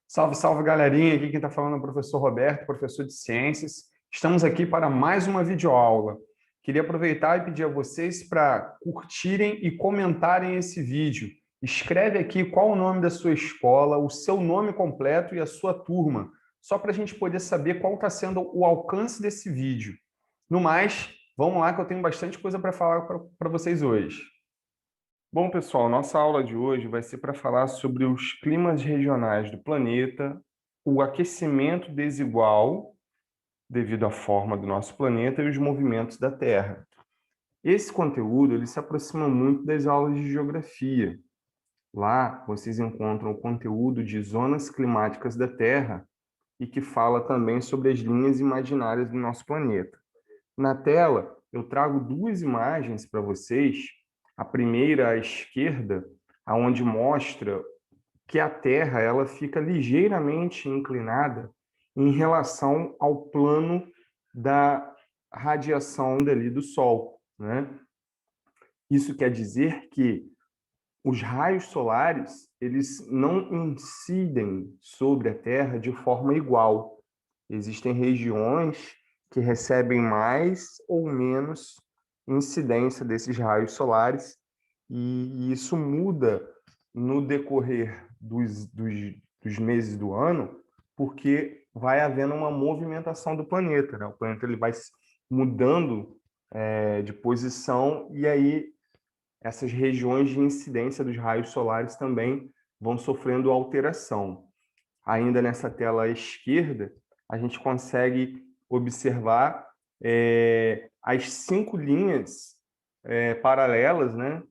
Salve, salve, galerinha! Aqui quem está falando é o professor Roberto, professor de Ciências. Estamos aqui para mais uma videoaula. Queria aproveitar e pedir a vocês para curtirem e comentarem esse vídeo. Escreve aqui qual o nome da sua escola, o seu nome completo e a sua turma, só para a gente poder saber qual está sendo o alcance desse vídeo. No mais, vamos lá que eu tenho bastante coisa para falar para vocês hoje. Bom, pessoal, nossa aula de hoje vai ser para falar sobre os climas regionais do planeta, o aquecimento desigual devido à forma do nosso planeta e os movimentos da Terra. Esse conteúdo ele se aproxima muito das aulas de geografia. Lá vocês encontram o conteúdo de zonas climáticas da Terra e que fala também sobre as linhas imaginárias do nosso planeta. Na tela, eu trago duas imagens para vocês. A primeira à esquerda, aonde mostra que a Terra ela fica ligeiramente inclinada em relação ao plano da radiação dali do Sol, né? Isso quer dizer que os raios solares eles não incidem sobre a Terra de forma igual. Existem regiões que recebem mais ou menos incidência desses raios solares e isso muda no decorrer dos meses do ano, porque vai havendo uma movimentação do planeta, né? O planeta ele vai mudando de posição e aí essas regiões de incidência dos raios solares também vão sofrendo alteração. Ainda nessa tela à esquerda, a gente consegue observar as 5 linhas paralelas, né,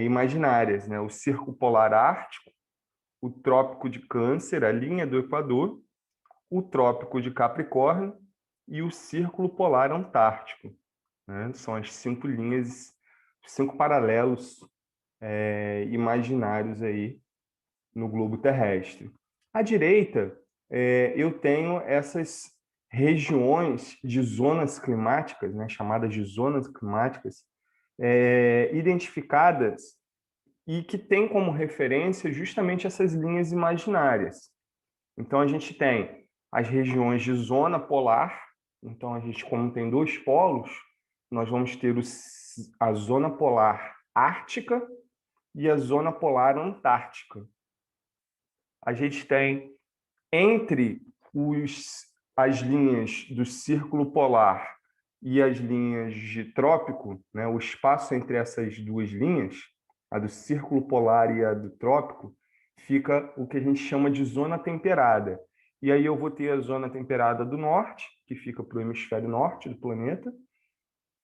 imaginárias, né? O Círculo Polar Ártico, o Trópico de Câncer, a linha do Equador, o Trópico de Capricórnio e o Círculo Polar Antártico, né? São as 5 linhas, 5 paralelos imaginários aí no globo terrestre. À direita, eu tenho essas regiões de zonas climáticas, né, chamadas de zonas climáticas, identificadas e que tem como referência justamente essas linhas imaginárias. Então, a gente tem as regiões de zona polar. Então, a gente, como tem 2 polos, nós vamos ter a zona polar ártica e a zona polar antártica. A gente tem entre as linhas do círculo polar e as linhas de trópico, né, o espaço entre essas duas linhas, a do círculo polar e a do trópico, fica o que a gente chama de zona temperada. E aí eu vou ter a zona temperada do norte, que fica para o hemisfério norte do planeta,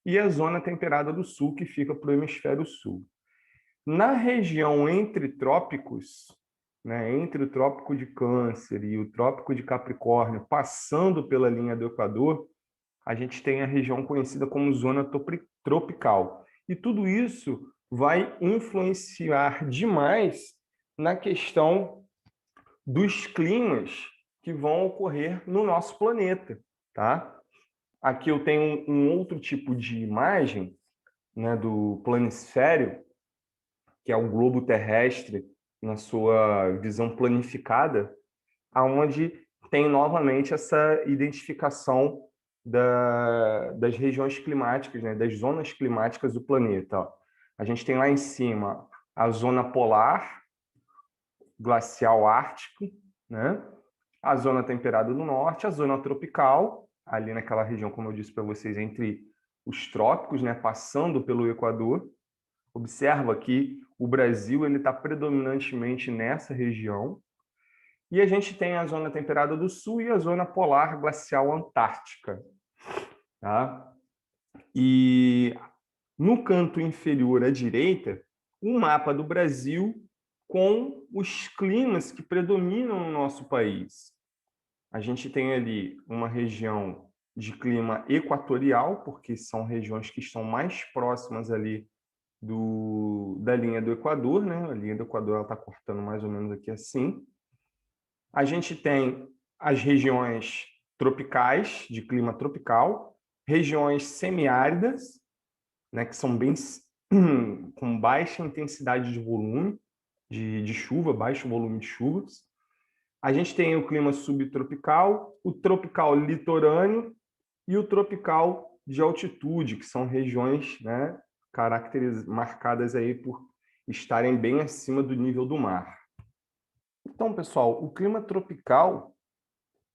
e a zona temperada do sul, que fica para o hemisfério sul. Na região entre trópicos, né, entre o Trópico de Câncer e o Trópico de Capricórnio, passando pela linha do Equador, a gente tem a região conhecida como zona tropical. E tudo isso vai influenciar demais na questão dos climas que vão ocorrer no nosso planeta, tá? Aqui eu tenho um outro tipo de imagem, né, do planisfério, que é o globo terrestre na sua visão planificada, aonde tem novamente essa identificação das regiões climáticas, né, das zonas climáticas do planeta. Ó. A gente tem lá em cima a zona polar, glacial ártico, né? A zona temperada do norte, a zona tropical, ali naquela região, como eu disse para vocês, entre os trópicos, né, passando pelo Equador. Observa que o Brasil ele está predominantemente nessa região. E a gente tem a zona temperada do sul e a zona polar glacial antártica. Tá? E no canto inferior à direita, um mapa do Brasil com os climas que predominam no nosso país. A gente tem ali uma região de clima equatorial, porque são regiões que estão mais próximas ali da linha do Equador, né? A linha do Equador está cortando mais ou menos aqui assim. A gente tem as regiões tropicais, de clima tropical, regiões semiáridas, né, que são bem com baixa intensidade de volume de chuva, baixo volume de chuvas. A gente tem o clima subtropical, o tropical litorâneo e o tropical de altitude, que são regiões, né, marcadas aí por estarem bem acima do nível do mar. Então, pessoal, o clima tropical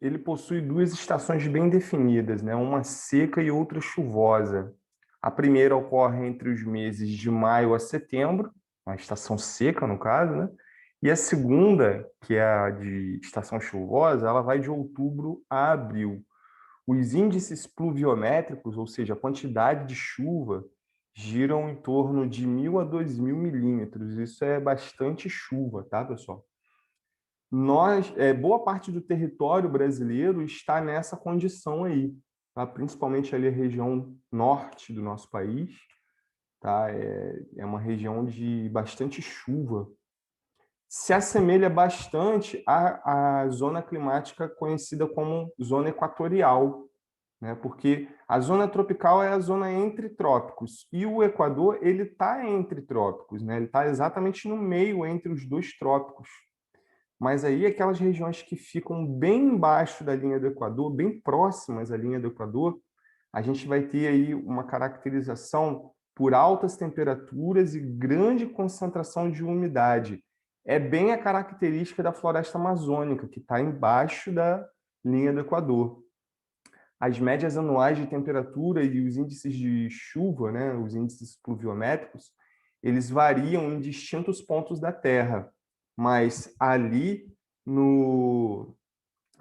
ele possui duas estações bem definidas, né, uma seca e outra chuvosa. A primeira ocorre entre os meses de maio a setembro, a estação seca, no caso, né? E a segunda, que é a de estação chuvosa, ela vai de outubro a abril. Os índices pluviométricos, ou seja, a quantidade de chuva, giram em torno de 1.000 a 2.000 milímetros. Isso é bastante chuva, tá, pessoal? Boa parte do território brasileiro está nessa condição aí, tá? Principalmente ali a região norte do nosso país, tá? É uma região de bastante chuva. Se assemelha bastante à zona climática conhecida como zona equatorial, né? Porque a zona tropical é a zona entre trópicos e o Equador ele está entre trópicos, né? Ele está exatamente no meio entre os dois trópicos. Mas aí aquelas regiões que ficam bem embaixo da linha do Equador, bem próximas à linha do Equador, a gente vai ter aí uma caracterização por altas temperaturas e grande concentração de umidade. É bem a característica da floresta amazônica, que está embaixo da linha do Equador. As médias anuais de temperatura e os índices de chuva, né, os índices pluviométricos, eles variam em distintos pontos da Terra, mas ali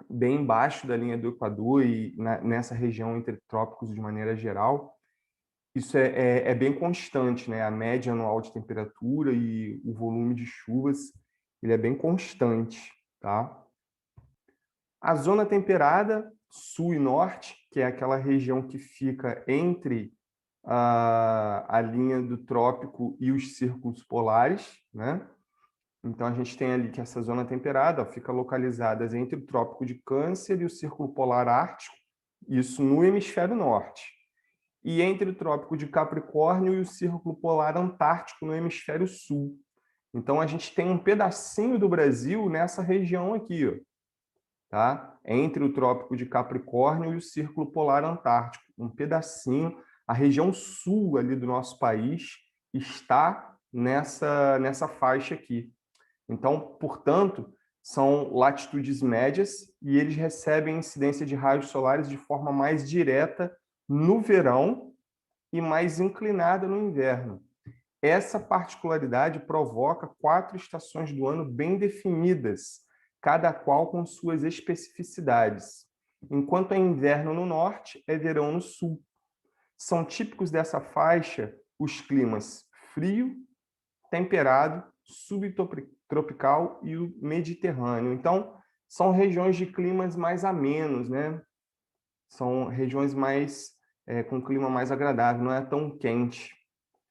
bem embaixo da linha do Equador e nessa região entre trópicos de maneira geral, isso é bem constante, né? A média anual de temperatura e o volume de chuvas, ele é bem constante, tá? A zona temperada, sul e norte, que é aquela região que fica entre a linha do trópico e os círculos polares, né? Então, a gente tem ali que essa zona temperada fica localizada entre o Trópico de Câncer e o Círculo Polar Ártico, isso no hemisfério norte, e entre o Trópico de Capricórnio e o Círculo Polar Antártico no hemisfério sul. Então, a gente tem um pedacinho do Brasil nessa região aqui, ó, tá? Entre o Trópico de Capricórnio e o Círculo Polar Antártico, um pedacinho. A região sul ali do nosso país está nessa faixa aqui. Então, portanto, são latitudes médias e eles recebem incidência de raios solares de forma mais direta no verão e mais inclinada no inverno. Essa particularidade provoca 4 estações do ano bem definidas, cada qual com suas especificidades. Enquanto é inverno no norte, é verão no sul. São típicos dessa faixa os climas frio, temperado, subtropical e o mediterrâneo. Então, são regiões de climas mais amenos, né? São regiões mais com clima mais agradável, não é tão quente.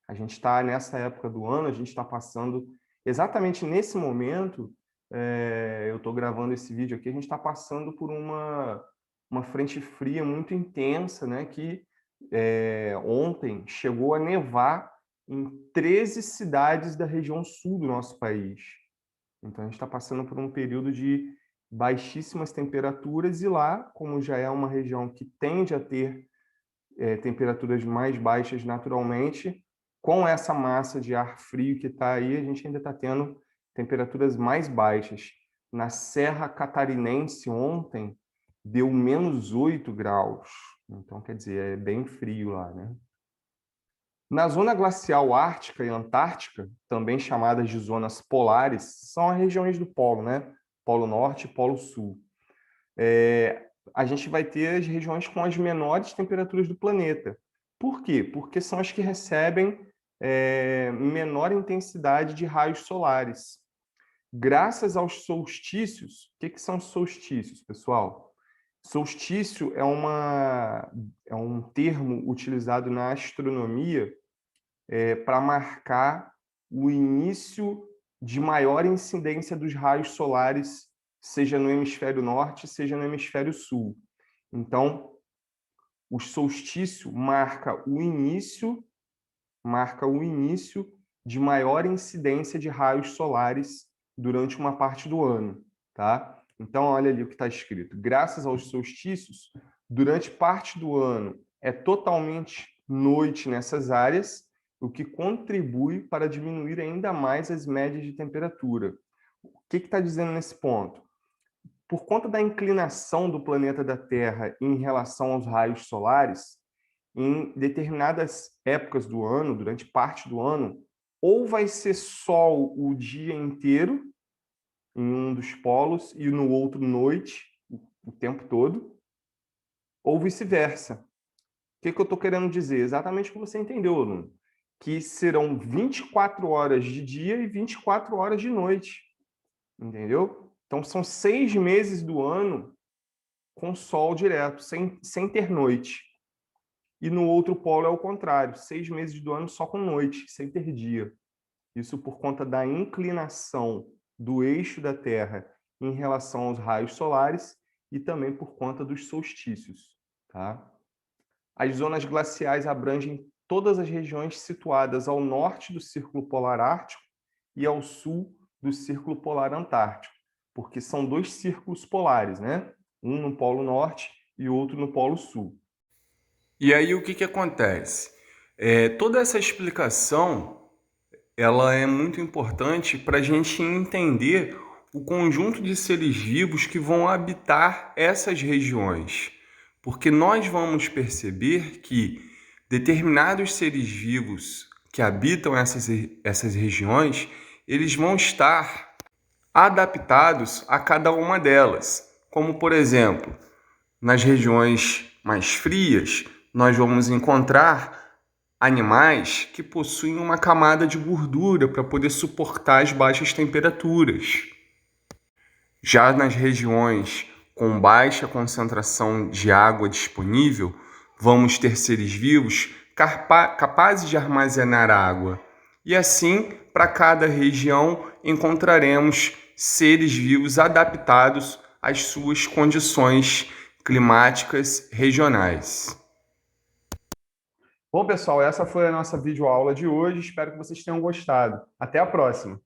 A gente está nessa época do ano, a gente está passando exatamente nesse momento. Eu estou gravando esse vídeo aqui, a gente está passando por uma frente fria muito intensa, né? Que ontem chegou a nevar em 13 cidades da região sul do nosso país. Então, a gente está passando por um período de baixíssimas temperaturas e lá, como já é uma região que tende a ter temperaturas mais baixas naturalmente, com essa massa de ar frio que está aí, a gente ainda está tendo temperaturas mais baixas. Na Serra Catarinense, ontem, deu -8 graus. Então, quer dizer, é bem frio lá, né? Na zona glacial ártica e antártica, também chamadas de zonas polares, são as regiões do polo, né? Polo Norte e Polo Sul. A gente vai ter as regiões com as menores temperaturas do planeta. Por quê? Porque são as que recebem menor intensidade de raios solares. Graças aos solstícios, o que são solstícios, pessoal? Solstício é um termo utilizado na astronomia para marcar o início de maior incidência dos raios solares, seja no hemisfério norte, seja no hemisfério sul. Então, o solstício marca o início de maior incidência de raios solares durante uma parte do ano, tá? Então, olha ali o que está escrito. Graças aos solstícios, durante parte do ano é totalmente noite nessas áreas, o que contribui para diminuir ainda mais as médias de temperatura. O que está dizendo nesse ponto? Por conta da inclinação do planeta da Terra em relação aos raios solares, em determinadas épocas do ano, durante parte do ano, ou vai ser sol o dia inteiro em um dos polos e no outro noite, o tempo todo, ou vice-versa. O que eu estou querendo dizer? Exatamente o que você entendeu, aluno. Que serão 24 horas de dia e 24 horas de noite. Entendeu? Então, são 6 meses do ano com sol direto, sem ter noite. E no outro polo é o contrário, 6 meses do ano só com noite, sem ter dia. Isso por conta da inclinação do eixo da Terra em relação aos raios solares e também por conta dos solstícios. Tá? As zonas glaciais abrangem todas as regiões situadas ao norte do Círculo Polar Ártico e ao sul do Círculo Polar Antártico, porque são 2 círculos polares, né? Um no Polo Norte e outro no Polo Sul. E aí o que que acontece? Toda essa explicação ela é muito importante para a gente entender o conjunto de seres vivos que vão habitar essas regiões, porque nós vamos perceber que determinados seres vivos que habitam essas regiões, eles vão estar adaptados a cada uma delas, como por exemplo, nas regiões mais frias, nós vamos encontrar animais que possuem uma camada de gordura para poder suportar as baixas temperaturas. Já nas regiões com baixa concentração de água disponível, vamos ter seres vivos capazes de armazenar água. E assim, para cada região, encontraremos seres vivos adaptados às suas condições climáticas regionais. Bom, pessoal, essa foi a nossa videoaula de hoje. Espero que vocês tenham gostado. Até a próxima!